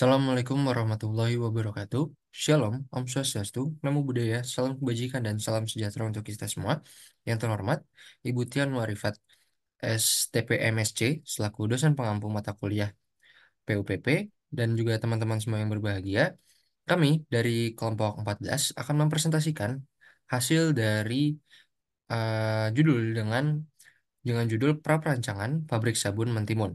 Assalamualaikum warahmatullahi wabarakatuh. Shalom, Om Swastiastu, Namo Buddhaya, salam kebajikan dan salam sejahtera untuk kita semua. Yang terhormat, Ibu Tian Warifat, STPMSC, selaku dosen pengampu mata kuliah PUPP, dan juga teman-teman semua yang berbahagia. Kami dari kelompok 14 akan mempresentasikan hasil dari judul dengan judul Praperancangan Pabrik Sabun Mentimun.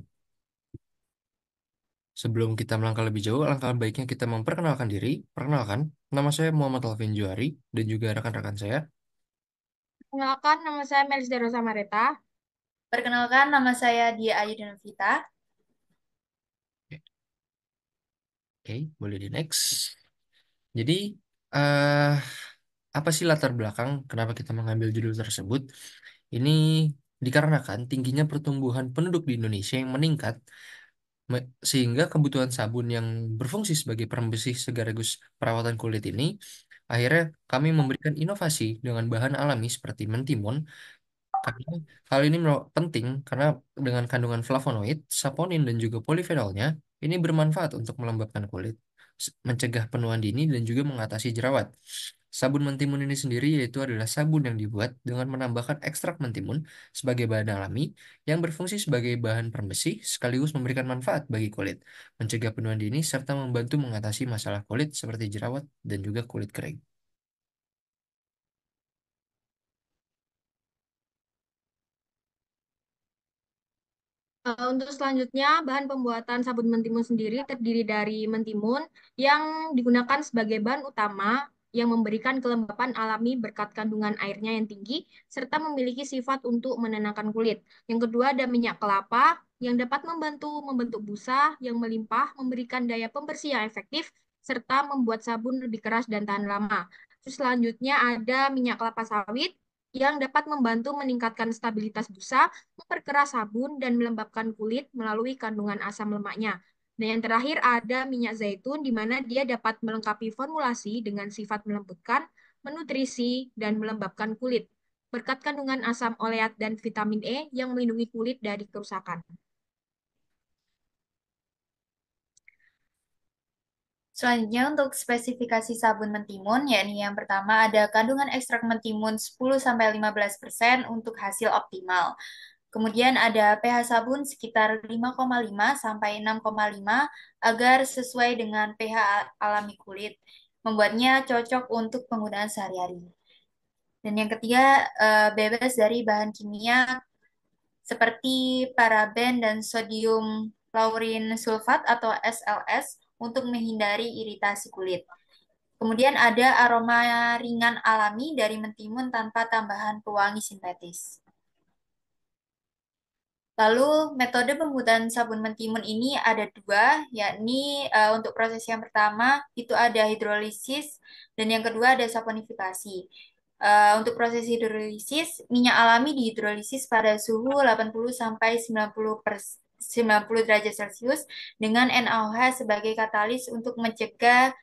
Sebelum kita melangkah lebih jauh, alangkah baiknya kita memperkenalkan diri. Perkenalkan, nama saya Muhammad Alvin Juari dan juga rekan-rekan saya. Perkenalkan, nama saya Melis Rosa Mareta. Perkenalkan, nama saya Dia Ayu Dinovita. Oke, boleh di next. Jadi, eh apa sih latar belakang kenapa kita mengambil judul tersebut? Ini dikarenakan tingginya pertumbuhan penduduk di Indonesia yang meningkat, sehingga kebutuhan sabun yang berfungsi sebagai pembersih sekaligus perawatan kulit ini, akhirnya kami memberikan inovasi dengan bahan alami seperti mentimun. Karena hal ini penting karena dengan kandungan flavonoid, saponin, dan juga polifenolnya, ini bermanfaat untuk melembabkan kulit, mencegah penuaan dini, dan juga mengatasi jerawat. Sabun mentimun ini sendiri yaitu adalah sabun yang dibuat dengan menambahkan ekstrak mentimun sebagai bahan alami yang berfungsi sebagai bahan pembersih sekaligus memberikan manfaat bagi kulit, mencegah penuaan dini, serta membantu mengatasi masalah kulit seperti jerawat dan juga kulit kering. Untuk selanjutnya, bahan pembuatan sabun mentimun sendiri terdiri dari mentimun yang digunakan sebagai bahan utama yang memberikan kelembapan alami berkat kandungan airnya yang tinggi, serta memiliki sifat untuk menenangkan kulit. Yang kedua ada minyak kelapa yang dapat membantu membentuk busa yang melimpah, memberikan daya pembersih yang efektif, serta membuat sabun lebih keras dan tahan lama. Terus selanjutnya ada minyak kelapa sawit yang dapat membantu meningkatkan stabilitas busa, memperkeras sabun, dan melembabkan kulit melalui kandungan asam lemaknya. Dan yang terakhir ada minyak zaitun, di mana dia dapat melengkapi formulasi dengan sifat melembutkan, menutrisi, dan melembabkan kulit. Berkat kandungan asam oleat dan vitamin E yang melindungi kulit dari kerusakan. Selanjutnya untuk spesifikasi sabun mentimun, yakni yang pertama ada kandungan ekstrak mentimun 10-15% untuk hasil optimal. Kemudian ada pH sabun sekitar 5,5 sampai 6,5 agar sesuai dengan pH alami kulit, membuatnya cocok untuk penggunaan sehari-hari. Dan yang ketiga, bebas dari bahan kimia seperti paraben dan sodium laurin sulfat atau SLS untuk menghindari iritasi kulit. Kemudian ada aroma ringan alami dari mentimun tanpa tambahan pewangi sintetis. Lalu metode pembuatan sabun mentimun ini ada dua, yakni untuk proses yang pertama itu ada hidrolisis dan yang kedua ada saponifikasi. Untuk proses hidrolisis, minyak alami dihidrolisis pada suhu 80 sampai 90 derajat Celcius dengan NaOH sebagai katalis untuk mencegah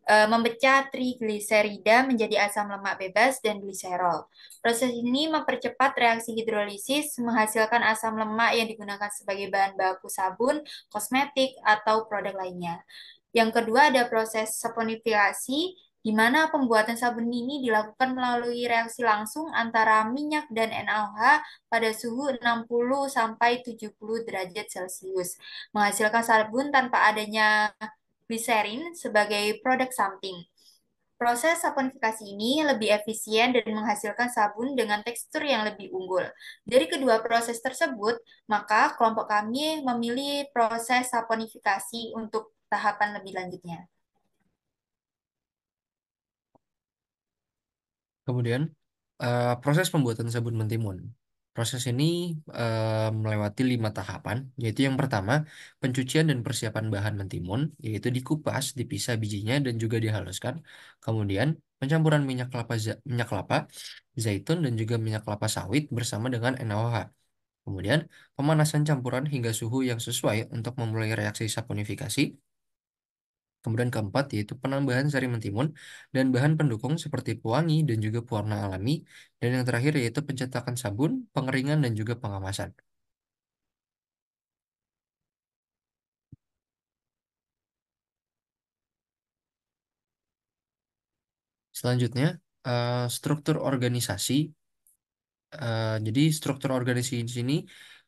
memecah trigliserida menjadi asam lemak bebas dan gliserol. Proses ini mempercepat reaksi hidrolisis, menghasilkan asam lemak yang digunakan sebagai bahan baku sabun, kosmetik, atau produk lainnya. Yang kedua ada proses saponifikasi, di mana pembuatan sabun ini dilakukan melalui reaksi langsung antara minyak dan NaOH pada suhu 60 sampai 70 derajat Celcius, menghasilkan sabun tanpa adanya gliserin sebagai produk samping. Proses saponifikasi ini lebih efisien dan menghasilkan sabun dengan tekstur yang lebih unggul. Dari kedua proses tersebut, maka kelompok kami memilih proses saponifikasi untuk tahapan lebih lanjutnya. Kemudian, proses pembuatan sabun mentimun. Proses ini melewati 5 tahapan, yaitu yang pertama, pencucian dan persiapan bahan mentimun, yaitu dikupas, dipisah bijinya, dan juga dihaluskan. Kemudian, pencampuran minyak kelapa, zaitun, dan juga minyak kelapa sawit bersama dengan NaOH. Kemudian, pemanasan campuran hingga suhu yang sesuai untuk memulai reaksi saponifikasi. Kemudian keempat yaitu penambahan sari mentimun dan bahan pendukung seperti pewangi dan juga pewarna alami. Dan yang terakhir yaitu pencetakan sabun, pengeringan dan juga pengemasan. Selanjutnya, struktur organisasi. Jadi struktur organisasi di sini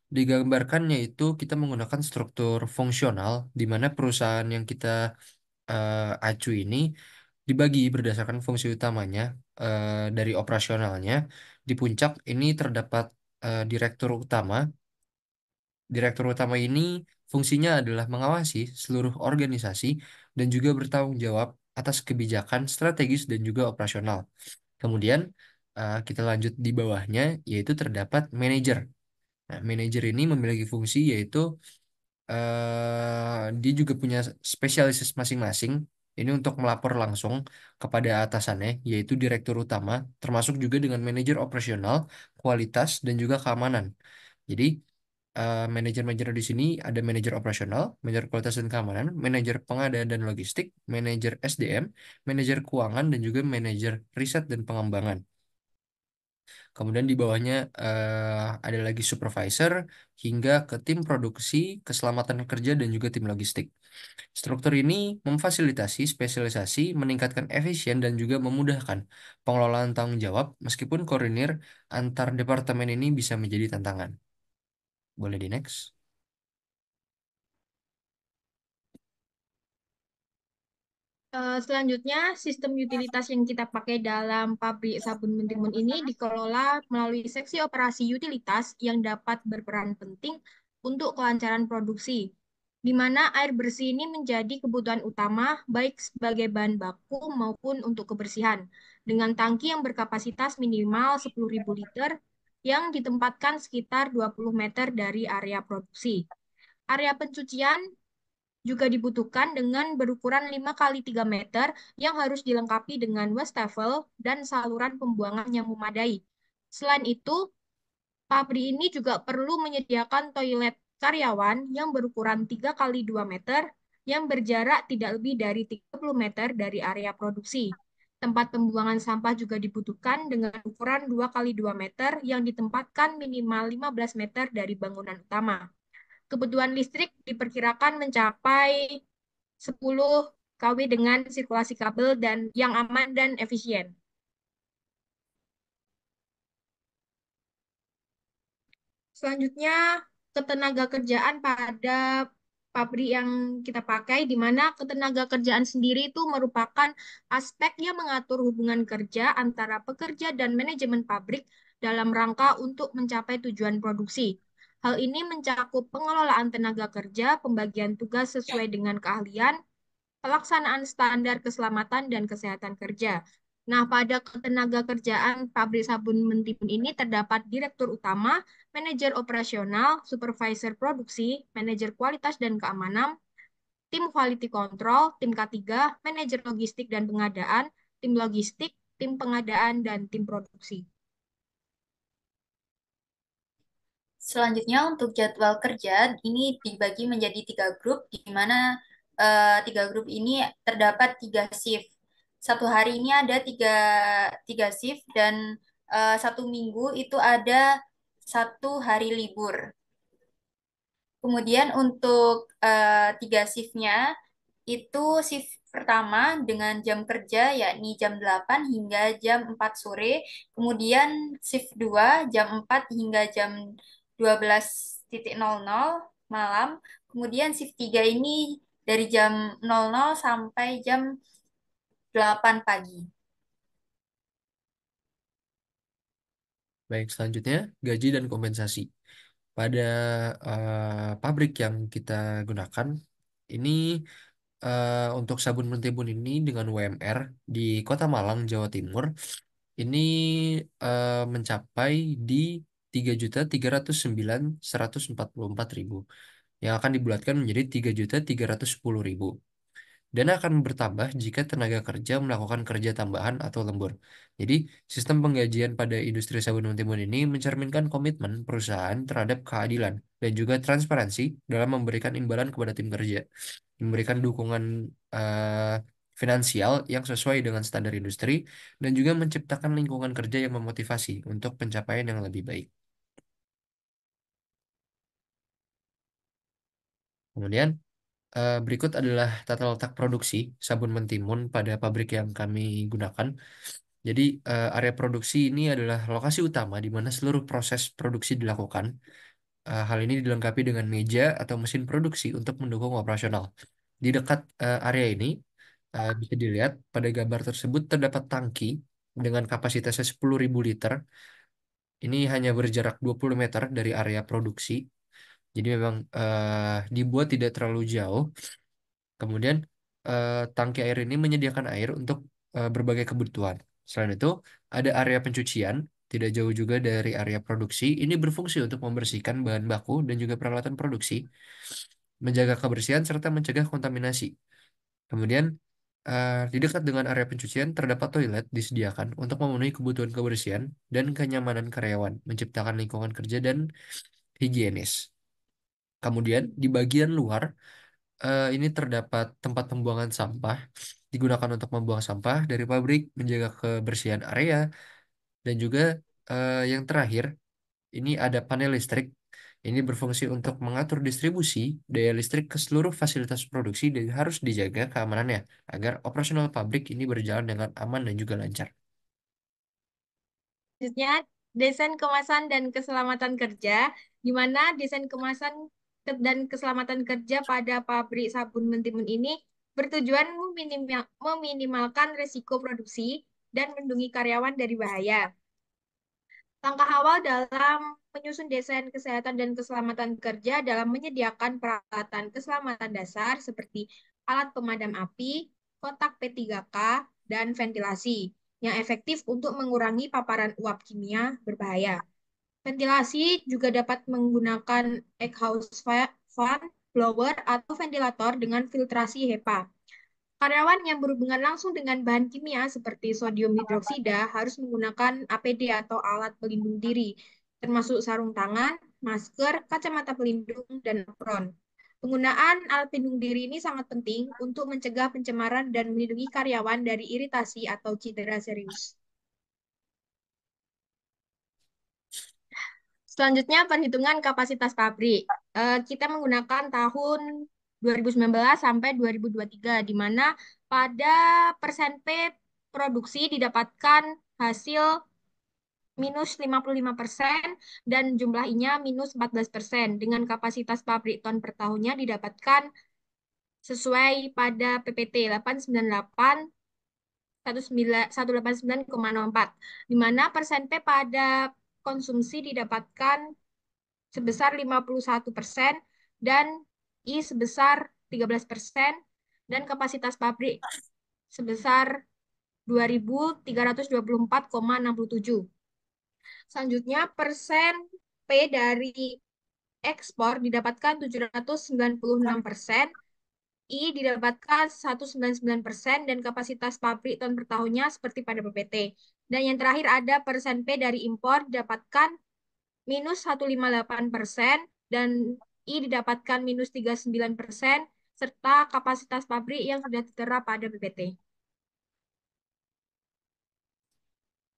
digambarkan yaitu kita menggunakan struktur fungsional di mana perusahaan yang kita acu ini dibagi berdasarkan fungsi utamanya dari operasionalnya. Di puncak ini terdapat direktur utama. Direktur utama ini fungsinya adalah mengawasi seluruh organisasi dan juga bertanggung jawab atas kebijakan strategis dan juga operasional. Kemudian kita lanjut di bawahnya yaitu terdapat manajer. Nah, manajer ini memiliki fungsi yaitu dia juga punya spesialis masing-masing. Ini untuk melapor langsung kepada atasannya, yaitu direktur utama, termasuk juga dengan manajer operasional, kualitas, dan juga keamanan. Jadi, manajer-manajer di sini ada manajer operasional, manajer kualitas dan keamanan, manajer pengadaan dan logistik, manajer SDM, manajer keuangan, dan juga manajer riset dan pengembangan. Kemudian di bawahnya ada lagi supervisor hingga ke tim produksi, keselamatan kerja, dan juga tim logistik. Struktur ini memfasilitasi spesialisasi, meningkatkan efisien, dan juga memudahkan pengelolaan tanggung jawab, meskipun koordinir antar departemen ini bisa menjadi tantangan. Boleh di next. Selanjutnya, sistem utilitas yang kita pakai dalam pabrik sabun Mentimun ini dikelola melalui seksi operasi utilitas yang dapat berperan penting untuk kelancaran produksi, di mana air bersih ini menjadi kebutuhan utama baik sebagai bahan baku maupun untuk kebersihan, dengan tangki yang berkapasitas minimal 10.000 liter yang ditempatkan sekitar 20 meter dari area produksi. Area pencucian juga dibutuhkan dengan berukuran 5 kali 3 meter yang harus dilengkapi dengan wastafel dan saluran pembuangan yang memadai. Selain itu, pabrik ini juga perlu menyediakan toilet karyawan yang berukuran 3 kali 2 meter yang berjarak tidak lebih dari 30 meter dari area produksi. Tempat pembuangan sampah juga dibutuhkan dengan ukuran 2 kali 2 meter yang ditempatkan minimal 15 meter dari bangunan utama. Kebutuhan listrik diperkirakan mencapai 10 kW dengan sirkulasi kabel dan yang aman dan efisien. Selanjutnya, ketenaga kerjaan pada pabrik yang kita pakai, di mana ketenaga kerjaan sendiri itu merupakan aspek yang mengatur hubungan kerja antara pekerja dan manajemen pabrik dalam rangka untuk mencapai tujuan produksi. Hal ini mencakup pengelolaan tenaga kerja, pembagian tugas sesuai dengan keahlian, pelaksanaan standar keselamatan dan kesehatan kerja. Nah, pada ketenaga kerjaan pabrik sabun Mentimun ini terdapat direktur utama, manajer operasional, supervisor produksi, manajer kualitas dan keamanan, tim quality control, tim K3, manajer logistik dan pengadaan, tim logistik, tim pengadaan, dan tim produksi. Selanjutnya untuk jadwal kerja ini dibagi menjadi tiga grup, di mana tiga grup ini terdapat tiga shift. Satu hari ini ada tiga shift dan satu minggu itu ada satu hari libur. Kemudian untuk tiga shiftnya itu shift pertama dengan jam kerja yakni jam 8 hingga jam 4 sore. Kemudian shift 2 jam 4 hingga jam 12.00 malam. Kemudian shift 3 ini dari jam 00 sampai jam 8 pagi. Baik, selanjutnya gaji dan kompensasi. Pada pabrik yang kita gunakan, ini untuk sabun mentimun ini dengan UMR di Kota Malang, Jawa Timur, ini mencapai di 3.309.144.000 yang akan dibulatkan menjadi 3.310.000 dan akan bertambah jika tenaga kerja melakukan kerja tambahan atau lembur. Jadi, sistem penggajian pada industri sabun mentimun ini mencerminkan komitmen perusahaan terhadap keadilan dan juga transparansi dalam memberikan imbalan kepada tim kerja, memberikan dukungan eh, finansial yang sesuai dengan standar industri, dan juga menciptakan lingkungan kerja yang memotivasi untuk pencapaian yang lebih baik. Kemudian, Berikut adalah tata letak produksi sabun Mentimun pada pabrik yang kami gunakan. Jadi, area produksi ini adalah lokasi utama di mana seluruh proses produksi dilakukan. Hal ini dilengkapi dengan meja atau mesin produksi untuk mendukung operasional. Di dekat area ini, bisa dilihat pada gambar tersebut terdapat tangki dengan kapasitasnya 10.000 liter. Ini hanya berjarak 20 meter dari area produksi. Jadi memang dibuat tidak terlalu jauh. Kemudian tangki air ini menyediakan air untuk berbagai kebutuhan. Selain itu, ada area pencucian tidak jauh juga dari area produksi. Ini berfungsi untuk membersihkan bahan baku dan juga peralatan produksi, menjaga kebersihan serta mencegah kontaminasi. Kemudian di dekat dengan area pencucian terdapat toilet disediakan untuk memenuhi kebutuhan kebersihan dan kenyamanan karyawan, menciptakan lingkungan kerja dan higienis. Kemudian di bagian luar ini terdapat tempat pembuangan sampah digunakan untuk membuang sampah dari pabrik, menjaga kebersihan area, dan juga yang terakhir ini ada panel listrik. Ini berfungsi untuk mengatur distribusi daya listrik ke seluruh fasilitas produksi dan harus dijaga keamanannya agar operasional pabrik ini berjalan dengan aman dan juga lancar. Selanjutnya, desain kemasan dan keselamatan kerja, di mana desain kemasan dan keselamatan kerja pada pabrik sabun Mentimun ini bertujuan meminimalkan risiko produksi dan melindungi karyawan dari bahaya. Langkah awal dalam menyusun desain kesehatan dan keselamatan kerja dalam menyediakan peralatan keselamatan dasar seperti alat pemadam api, kotak P3K, dan ventilasi yang efektif untuk mengurangi paparan uap kimia berbahaya. Ventilasi juga dapat menggunakan exhaust fan, blower, atau ventilator dengan filtrasi HEPA. Karyawan yang berhubungan langsung dengan bahan kimia seperti sodium hidroksida harus menggunakan APD atau alat pelindung diri, termasuk sarung tangan, masker, kacamata pelindung, dan apron. Penggunaan alat pelindung diri ini sangat penting untuk mencegah pencemaran dan melindungi karyawan dari iritasi atau cedera serius. Selanjutnya, perhitungan kapasitas pabrik. Kita menggunakan tahun 2019 sampai 2023, di mana pada persen P produksi didapatkan hasil minus 55% dan jumlah I-nya minus 14%. Dengan kapasitas pabrik ton per tahunnya didapatkan sesuai pada PPT 898 189,04, di mana persen P pada konsumsi didapatkan sebesar 51% dan I sebesar 13% dan kapasitas pabrik sebesar 2.324,67. Selanjutnya, persen P dari ekspor didapatkan 796%, I didapatkan 199%, dan kapasitas pabrik ton per tahunnya seperti pada PPT. Dan yang terakhir ada persen P dari impor didapatkan minus 158%, dan I didapatkan minus 39%, serta kapasitas pabrik yang sudah tertera pada PPT.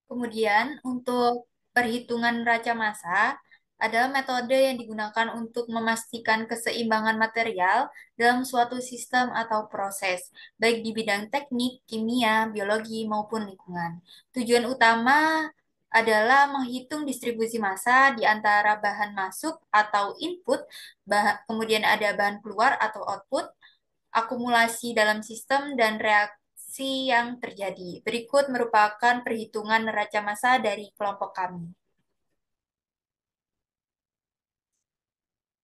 Kemudian untuk perhitungan neraca massa adalah metode yang digunakan untuk memastikan keseimbangan material dalam suatu sistem atau proses, baik di bidang teknik, kimia, biologi, maupun lingkungan. Tujuan utama adalah menghitung distribusi massa di antara bahan masuk atau input, kemudian ada bahan keluar atau output, akumulasi dalam sistem, dan reaksi yang terjadi. Berikut merupakan perhitungan neraca massa dari kelompok kami.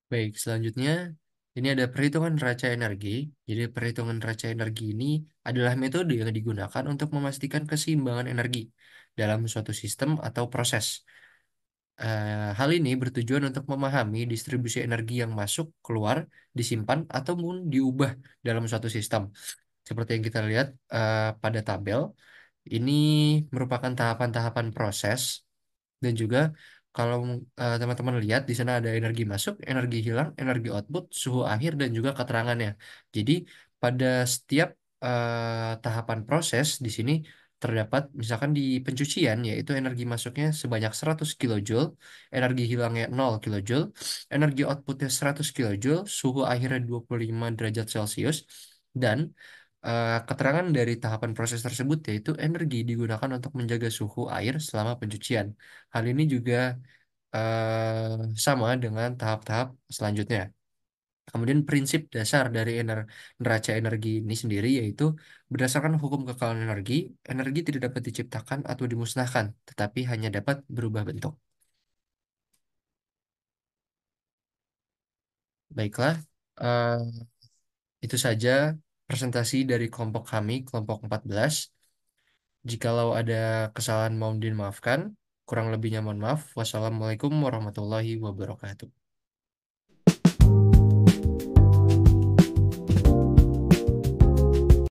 Baik, selanjutnya ini ada perhitungan neraca energi. Jadi perhitungan neraca energi ini adalah metode yang digunakan untuk memastikan keseimbangan energi dalam suatu sistem atau proses. Hal ini bertujuan untuk memahami distribusi energi yang masuk, keluar, disimpan, ataupun diubah dalam suatu sistem. Seperti yang kita lihat pada tabel, ini merupakan tahapan-tahapan proses dan juga kalau teman-teman lihat di sana ada energi masuk, energi hilang, energi output, suhu akhir dan juga keterangannya. Jadi pada setiap tahapan proses di sini terdapat misalkan di pencucian, yaitu energi masuknya sebanyak 100 kilojoule, energi hilangnya 0 kilojoule, energi outputnya 100 kilojoule, suhu akhirnya 25 derajat Celcius, dan keterangan dari tahapan proses tersebut yaitu energi digunakan untuk menjaga suhu air selama pencucian. Hal ini juga sama dengan tahap-tahap selanjutnya. Kemudian prinsip dasar dari neraca energi ini sendiri yaitu berdasarkan hukum kekalahan energi, energi tidak dapat diciptakan atau dimusnahkan, tetapi hanya dapat berubah bentuk. Baiklah, eh, itu saja presentasi dari kelompok kami, kelompok 14. Jikalau ada kesalahan mohon dimaafkan, kurang lebihnya mohon maaf. Wassalamualaikum warahmatullahi wabarakatuh.